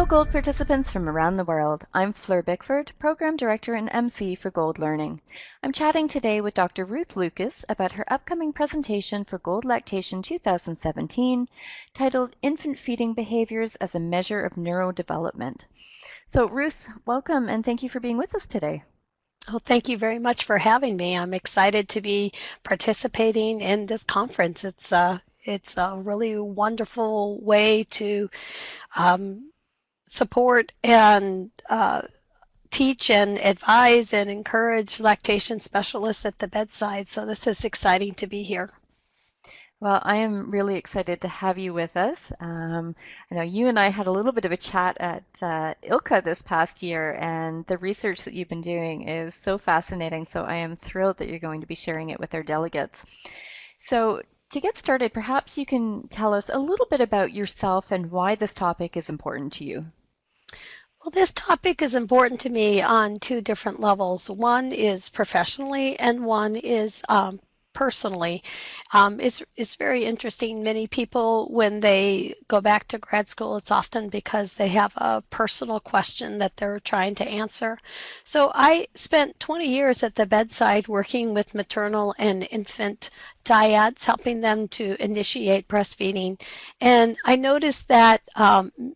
Hello, Gold participants from around the world. I'm Fleur Bickford, Program Director and MC for Gold Learning. I'm chatting today with Dr. Ruth Lucas about her upcoming presentation for Gold Lactation 2017, titled Infant Feeding Behaviors as a Measure of Neurodevelopment. So, Ruth, welcome and thank you for being with us today. Well, thank you very much for having me. I'm excited to be participating in this conference. It's a really wonderful way to um, support and teach and advise and encourage lactation specialists at the bedside. So this is exciting to be here. Well, I am really excited to have you with us. I know you and I had a little bit of a chat at ILCA this past year, and the research that you've been doing is so fascinating. So I am thrilled that you're going to be sharing it with our delegates. So to get started, perhaps you can tell us a little bit about yourself and why this topic is important to you. Well, this topic is important to me on two different levels. One is professionally, and one is personally. It's very interesting. Many people, when they go back to grad school, it's often because they have a personal question that they're trying to answer. So I spent 20 years at the bedside working with maternal and infant dyads, helping them to initiate breastfeeding. And I noticed that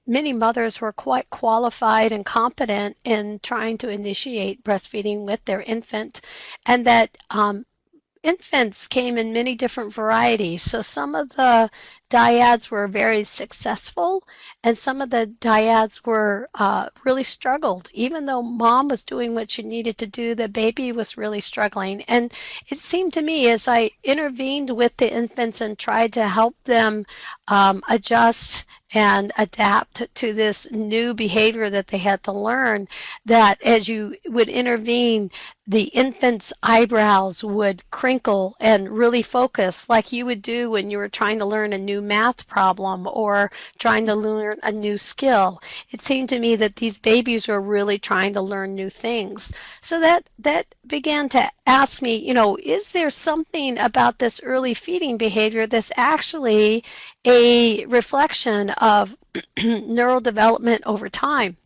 many mothers were quite qualified and competent in trying to initiate breastfeeding with their infant, and that infants came in many different varieties. So some of the dyads were very successful, and some of the dyads were really struggled. Even though mom was doing what she needed to do, the baby was really struggling. And it seemed to me, as I intervened with the infants and tried to help them adjust and adapt to this new behavior that they had to learn, that as you would intervene, the infant's eyebrows would crinkle and really focus like you would do when you were trying to learn a new math problem or trying to learn a new skill. It seemed to me that these babies were really trying to learn new things. So that began to ask me, is there something about this early feeding behavior that's actually a reflection of neural development over time?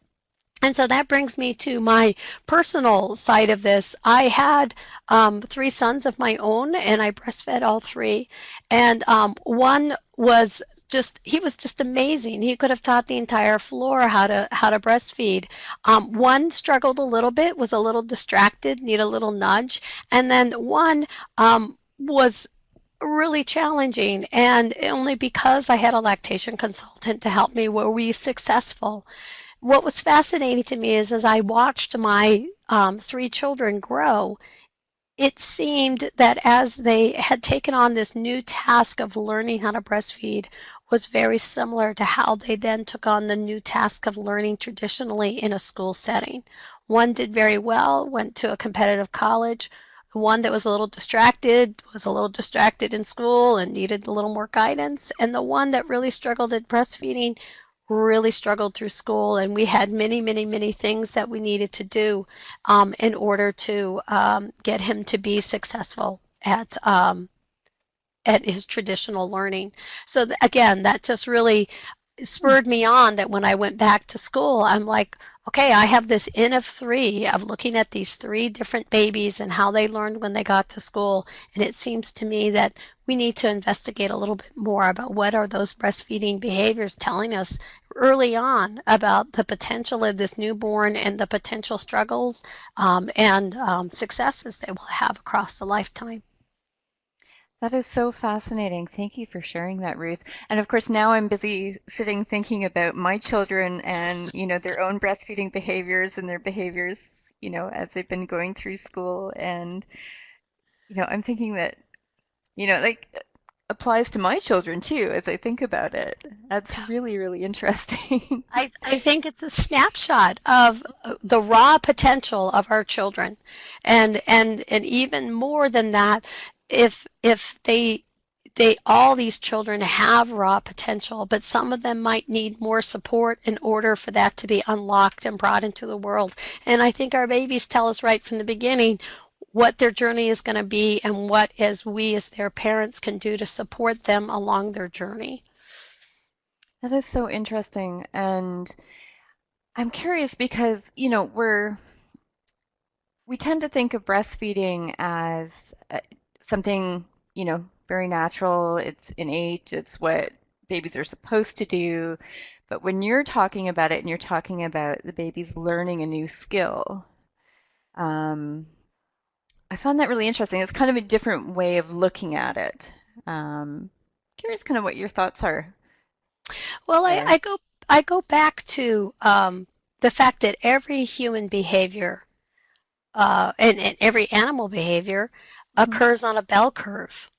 And so that brings me to my personal side of this. I had three sons of my own, and I breastfed all three. And one was he was just amazing. He could have taught the entire floor how to breastfeed. One struggled a little bit, was a little distracted, needed a little nudge. And then one was really challenging, and only because I had a lactation consultant to help me were we successful. What was fascinating to me is as I watched my three children grow, it seemed that as they had taken on this new task of learning how to breastfeed was very similar to how they then took on the new task of learning traditionally in a school setting. One did very well, went to a competitive college. One that was a little distracted in school and needed a little more guidance. And the one that really struggled at breastfeeding really struggled through school, and we had many, many, many things that we needed to do in order to get him to be successful at his traditional learning. So again, that just really spurred me on that when I went back to school, I'm like, okay, I have this N of three of looking at these three different babies and how they learned when they got to school. And it seems to me that we need to investigate a little bit more about what are those breastfeeding behaviors telling us early on about the potential of this newborn and the potential struggles and successes they will have across the lifetime. That is so fascinating. Thank you for sharing that, Ruth. And of course, now I'm busy sitting thinking about my children and, their own breastfeeding behaviors and their behaviors, as they've been going through school. And, I'm thinking that, like applies to my children too, as I think about it. That's really, really interesting. I think it's a snapshot of the raw potential of our children. And even more than that, if they all these children have raw potential, but some of them might need more support in order for that to be unlocked and brought into the world. And I think our babies tell us right from the beginning what their journey is going to be and what as we as their parents can do to support them along their journey. That is so interesting. And I'm curious because, we tend to think of breastfeeding as something, very natural. It's innate. It's what babies are supposed to do. But when you're talking about it and you're talking about the baby's learning a new skill, um, I found that really interesting. It's kind of a different way of looking at it. Curious kind of what your thoughts are Well, there. I go back to the fact that every human behavior and every animal behavior Hmm. occurs on a bell curve.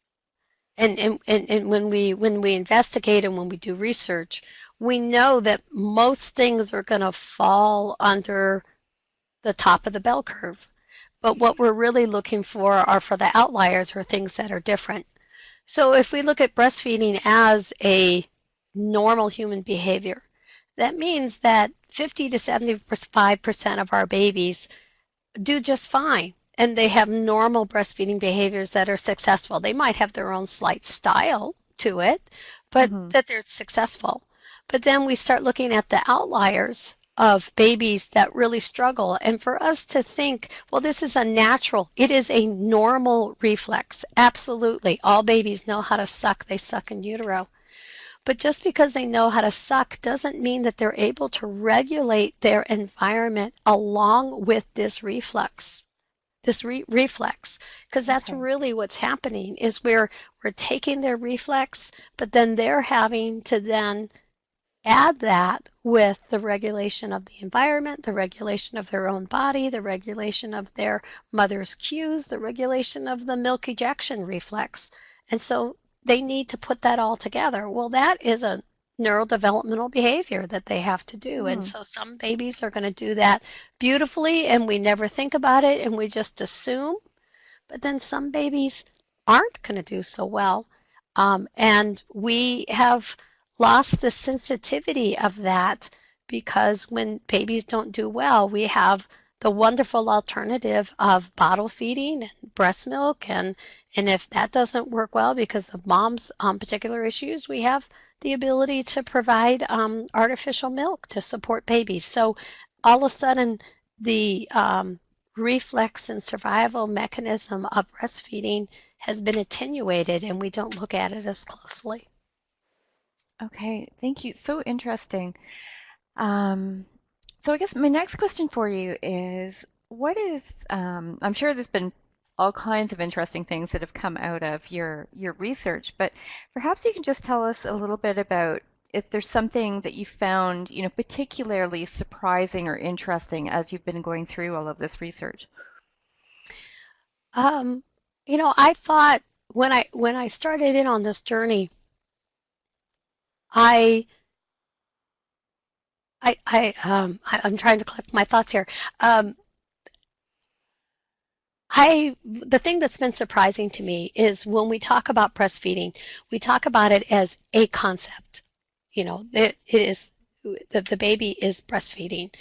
And when we investigate and when we do research, we know that most things are going to fall under the top of the bell curve. But what we're really looking for are for the outliers or things that are different. So if we look at breastfeeding as a normal human behavior, that means that 50 to 75% of our babies do just fine and they have normal breastfeeding behaviors that are successful. They might have their own slight style to it, but Hmm. that they're successful. But then we start looking at the outliers of babies that really struggle. And for us to think, well, this is a natural, it is a normal reflex. Absolutely. All babies know how to suck, they suck in utero. But just because they know how to suck doesn't mean that they're able to regulate their environment along with this reflex. Reflex, because that's Okay. really what's happening is we're taking their reflex, but then they're having to then add that with the regulation of the environment, the regulation of their own body, the regulation of their mother's cues, the regulation of the milk ejection reflex. And so they need to put that all together. Well, that is a neurodevelopmental behavior that they have to do. And Hmm. so some babies are going to do that beautifully and we never think about it and we just assume. But then some babies aren't going to do so well. And we have lost the sensitivity of that because when babies don't do well, we have the wonderful alternative of bottle feeding and breast milk. And if that doesn't work well because of mom's particular issues, we have the ability to provide artificial milk to support babies. So all of a sudden, the reflex and survival mechanism of breastfeeding has been attenuated and we don't look at it as closely. Okay. Thank you. So interesting. Um, so I guess my next question for you is, I'm sure there's been all kinds of interesting things that have come out of your research, but perhaps you can just tell us a little bit about if there's something that you found, particularly surprising or interesting as you've been going through all of this research. Um, I thought when I started in on this journey, I I'm trying to collect my thoughts here. Um, the thing that's been surprising to me is when we talk about breastfeeding, we talk about it as a concept. It is the baby is breastfeeding.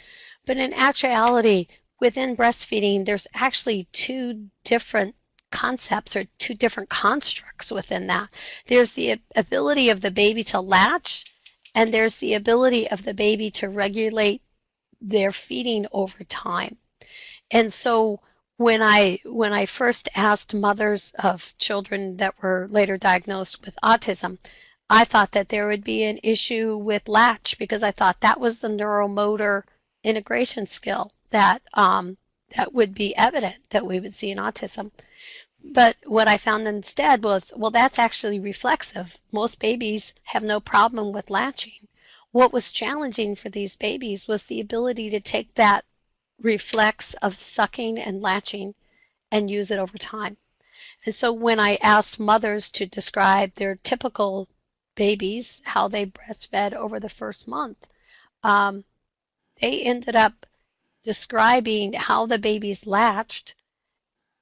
But in actuality, within breastfeeding, there's actually two different concepts or two different constructs within that. There's the ability of the baby to latch, and there's the ability of the baby to regulate their feeding over time. And so when I first asked mothers of children that were later diagnosed with autism, I thought that there would be an issue with latch because I thought that was the neuromotor integration skill that would be evident that we would see in autism. But what I found instead was, well, that's actually reflexive. Most babies have no problem with latching. What was challenging for these babies was the ability to take that reflex of sucking and latching and use it over time. And so when I asked mothers to describe their typical babies, how they breastfed over the first month, um, they ended up describing how the babies latched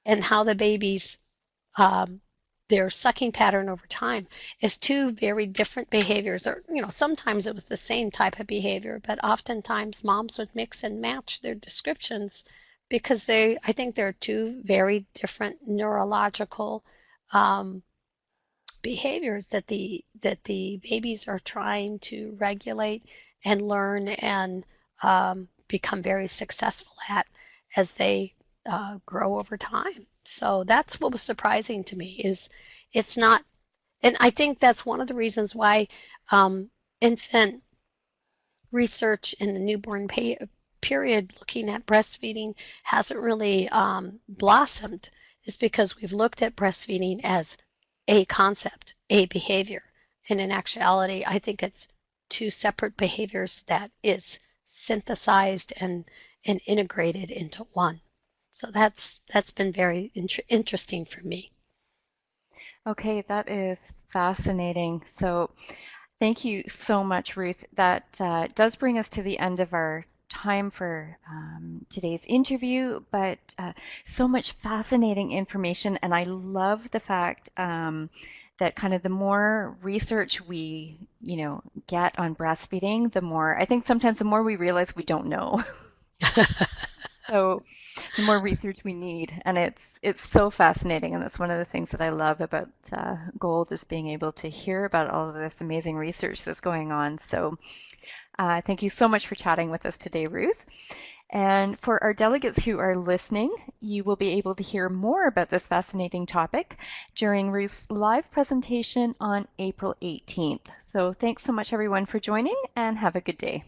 and how the babies um, their sucking pattern over time is two very different behaviors. Or, sometimes it was the same type of behavior, but oftentimes moms would mix and match their descriptions because I think they're two very different neurological um, behaviors that the babies are trying to regulate and learn and become very successful at as they grow over time. So that's what was surprising to me is it's not, and I think that's one of the reasons why infant research in the newborn period looking at breastfeeding hasn't really blossomed is because we've looked at breastfeeding as a concept, a behavior. And in actuality, I think it's two separate behaviors that is synthesized and integrated into one. So that's been very interesting for me. Okay, that is fascinating. So thank you so much, Ruth. That does bring us to the end of our time for today's interview, but so much fascinating information. And I love the fact that kind of the more research we, get on breastfeeding, the more, I think sometimes the more we realize we don't know. So the more research we need, and it's so fascinating, and that's one of the things that I love about Gold is being able to hear about all of this amazing research that's going on. So thank you so much for chatting with us today, Ruth. And for our delegates who are listening, you will be able to hear more about this fascinating topic during Ruth's live presentation on April 18th. So thanks so much, everyone, for joining, and have a good day.